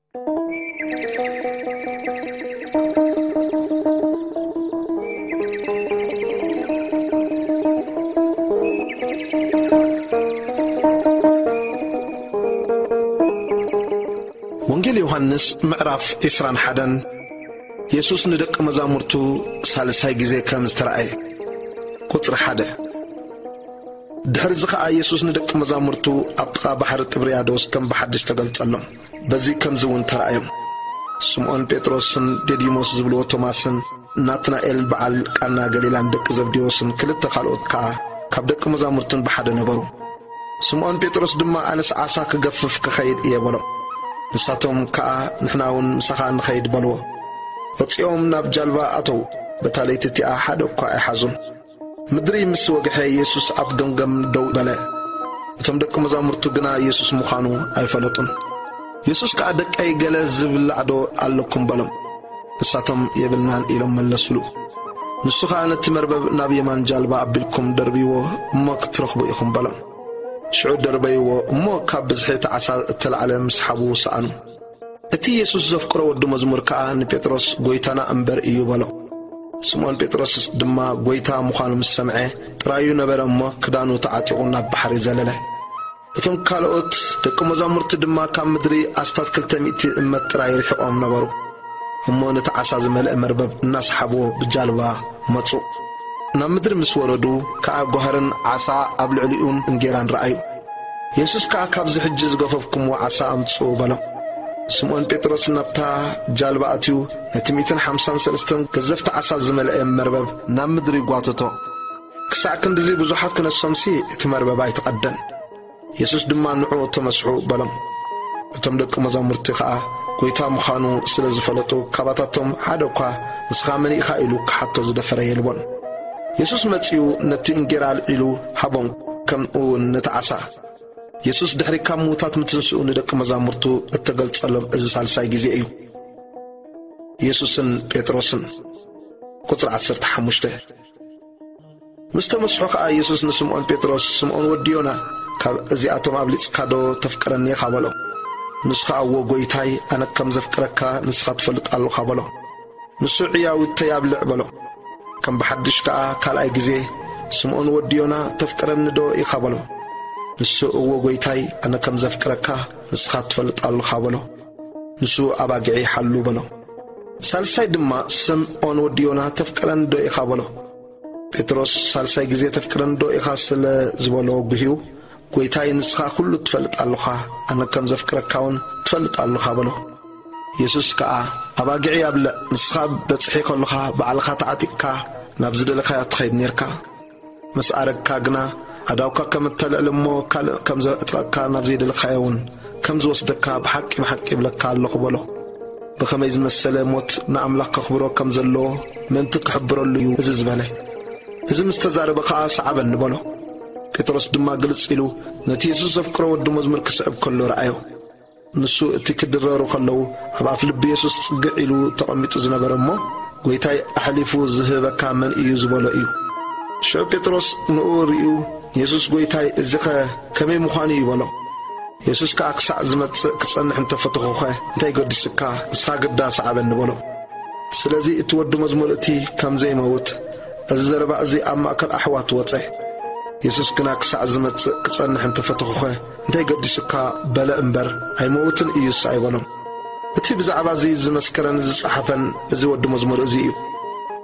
ወንጌል ዮሐንስ ምዕራፍ 21 ኢየሱስ ንደቀ መዛሙርቱ ሳልሳይ ጊዜ ከም ዝተራእየ ቁጥር 1 ድሕሪ ዝኸዓ ኢየሱስ ንደቀ መዛሙርቱ ኣብ ጥቓ ባሕሪ ጥብርያዶስ ከም ብሓድሽ ተገልጸሎም በዚ ከምዚ እውን ተራእዮም ስምዖን ጴጥሮስን ዲዲሞስ ዝብልዎ ቶማስን ናትናኤል በዓል ቃና ገሊላን ደቂ ዘብዴዎስን ክልተ ካልኦት ከዓ ካብ ደቀ መዛሙርቱን ብሓደ ነበሩ ስምዖን ጴጥሮስ ድማ ኣነስ ዓሳ ክገፍፍ ክኸይድ እየ በሎ ንሳቶም ከዓ ንሕና እውን ምሳኻ ንኸይድ በልዎ ወፂኦም ናብ ጃልባ ኣተው በታለይቲ እቲኣ ሓደ እኳ ኣይሓዙን ምድሪ ምስ ወግሐ ኢየሱስ ኣብ ገምገም ደው በለ እቶም ደቂ መዛሙርቱ ግና ኢየሱስ ምዃኑ ኣይፈለጡን ኢየሱስ ከዓ ደቀይ ገለ ዝብላዕዶ ኣለኩም በሎም ንሳቶም የብልናን ኢሎም መለሱሉ ንሱ ከዓ ነቲ መርበብ ናብ የማን ጃልባ ኣቢልኩም ደርቢዎ እሞ ክትረኽቡ ኢኹም በሎም ሽዑ ደርበይዎ እሞ ካብ ብዝሒ ዓሳ እተልዓለ ምስሓቡ ሰኣኑ እቲ ኢየሱስ ዘፍቅሮ ወዲ መዝሙር ከዓ ንጴጥሮስ ጎይታና እምበር እዩ በሎ ስምዖን ጴጥሮስ ድማ ጎይታ ምዃኑ ምስ ሰምዐ ጥራዩ ነበረ እሞ ክዳኑ ተዓጢቑ ናብ ባሕሪ ዘለለ እቶም ካልኦት ደቂ መዛሙርቲ ድማ ካብ ምድሪ ኣስታት 200 እመት ጥራይ ርሒቖም ነበሩ እሞ ነቲ ዓሳ ዝመልአ መርበብ እናስሓብዎ ብጃልባ መፁ ናብ ምድሪ ምስ ወረዱ ከዓ ጓህርን ዓሳ ኣብ ልዕሊኡን እንጌራን ረኣዩ ኢየሱስ ከዓ ካብዚ ሕጂ ዝገፈፍኩምዎ ዓሳ ኣምፅኡ በሎም ስምዖን ጴጥሮስ ናብታ ጃልባ ኣትዩ ነቲ 153 ገዘፍቲ ዓሳ ዝመልአ መርበብ ናብ ምድሪ ጓተቶ ክሳዕ ክንድዚ ብዙሓት ክነሶምሲ እቲ መርበብ ኣይተቐደን ኢየሱስ ድማ ንዑ ተመስሑ በሎም እቶም ደቂ መዛሙርቲ ከዓ ጎይታ ምዃኑ ስለ ዝፈለጡ ካባታቶም ሓደ እኳ ንስኻ መን ኢኻ ኢሉ ክሓቶ ዝደፈረ የልቦን ኢየሱስ መፂኡ ነቲ እንጌራ ኣልዒሉ ሃቦም ከምኡ ነቲ ዓሳ ኢየሱስ ድሕሪ ካብ ሙታት ምትንስኡ ንደቂ መዛሙርቱ እተገልጸሎም እዚ ሳልሳይ ጊዜ እዩ ኢየሱስን ጴጥሮስን ቁጥር 15 ምስተመስሑ ከዓ ኢየሱስ ንስምዖን ጴጥሮስ ስምዖን ወዲዮና ካብ እዚኣቶም ኣብሊጽካዶ ተፍቅረኒ ኢኻ በሎ ንስኻ እዎ ጎይታይ ኣነ ከም ዘፍቅረካ ንስኻ ትፈልጥ ኣለኻ በሎ ንሱ ዕያውተይ ኣብልዕ በሎ ከም ብሓድሽ ከዓ ካልኣይ ጊዜ ስምዖን ወዲዮና ተፍቅረኒ ዶ ኢኻ በሎ ንሱ እዎ ጎይታይ ኣነ ከም ዘፍቅረካ ንስኻ ትፈልጥ ኣለኻ በሎ ንሱ ኣባጊዒ ሓሉ በሎ ሳልሳይ ድማ ስምዖን ወዲዮና ተፍቅረኒ ዶ ኢኻ በሎ ጴጥሮስ ሳልሳይ ጊዜ ተፍቅረኒ ዶ ኢኻ ስለ ዝበሎ ጉሂው ጎይታይ ንስኻ ኩሉ ትፈልጥ ኣለኻ ኣነ ከም ዘፍቅረካውን ትፈልጥ ኣለኻ በሎ ኢየሱስ ከዓ ኣባጊዒ ኣብልዕ ንስኻ በጽሒ ከለኻ በዓልኻ ተዓጢቕካ ናብ ዝደለኻዮ ትኸይድ ነርካ ምስ ኣረግካ ግና ኣዳውካ ከም እተልዕል እሞ ካልእ ከም ዘእትቐካ ናብ ዘይደለኻዮውን ከም ዝወስደካ ብሓቂ ይብለካ ኣለኹ በሎ ብኸመይ ዝመሰለ ሞት ንኣምላኽ ከኽብሮ ከም ዘለዎ ምንቲ ክሕብረሉ እዩ እዚ ዝበለ እዚ ምስ ተዛረበ ከዓ ሰዓበኒ በሎ ጴጥሮስ ድማ ግልጽ ኢሉ ነቲ ኢየሱስ ዘፍቅሮ ወዲ መዝሙር ክስዕብ ከሎ ረኣዮ ንሱ እቲ ክድረሩ ከለዉ ኣብ ኣፍ ልቢ ኢየሱስ ጽግዕ ኢሉ ተቐሚጡ ዝነበረ እሞ ጎይታይ ኣሕሊፉ ዝህበካ መን እዩ ዝበሎ እዩ ሽዑ ጴጥሮስ ንኡ ርኡ ኢየሱስ ጎይታይ እዚኸ ከመይ ምዃኑ እዩ በሎ ኢየሱስ ከዓ ክሳዕ ዝመጽእ ክጸንሕ እንተፈትኹኸ እንታይ ገዲስካ ንስኻ ግዳ ሰዓበኒ በሎ ስለዚ እቲ ወዲ መዝሙር እቲ ከም ዘይመውት እዚ ዘረባ እዚ ኣብ ማእከል ኣሕዋት ወፀ ኢየሱስ ግና ክሳዕ ዝመጽእ ክጸንሕ እንተፈትኹኸ እንታይ ገዲስካ በለ እምበር ኣይመውትን እዩስ ኣይበሎም እቲ ብዛዕባ እዚ ዝመስከረን ዝጸሓፈን እዚ ወዲ መዝሙር እዚ እዩ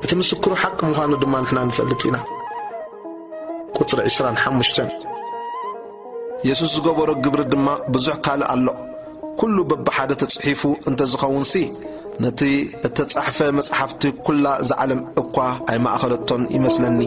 እቲ ምስክሩ ሓቂ ምዃኑ ድማ ንሕና ንፈልጥ ኢና ቁጥር 25 ኢየሱስ ዝገበሮ ግብሪ ድማ ብዙሕ ካልእ ኣሎ ኩሉ በብሓደ ተጽሒፉ እንተዝኸውንሲ ነቲ እተጻሕፈ መጽሓፍቲ ኩላ ዝዓለም እኳ ኣይማእኸለቶን ይመስለኒ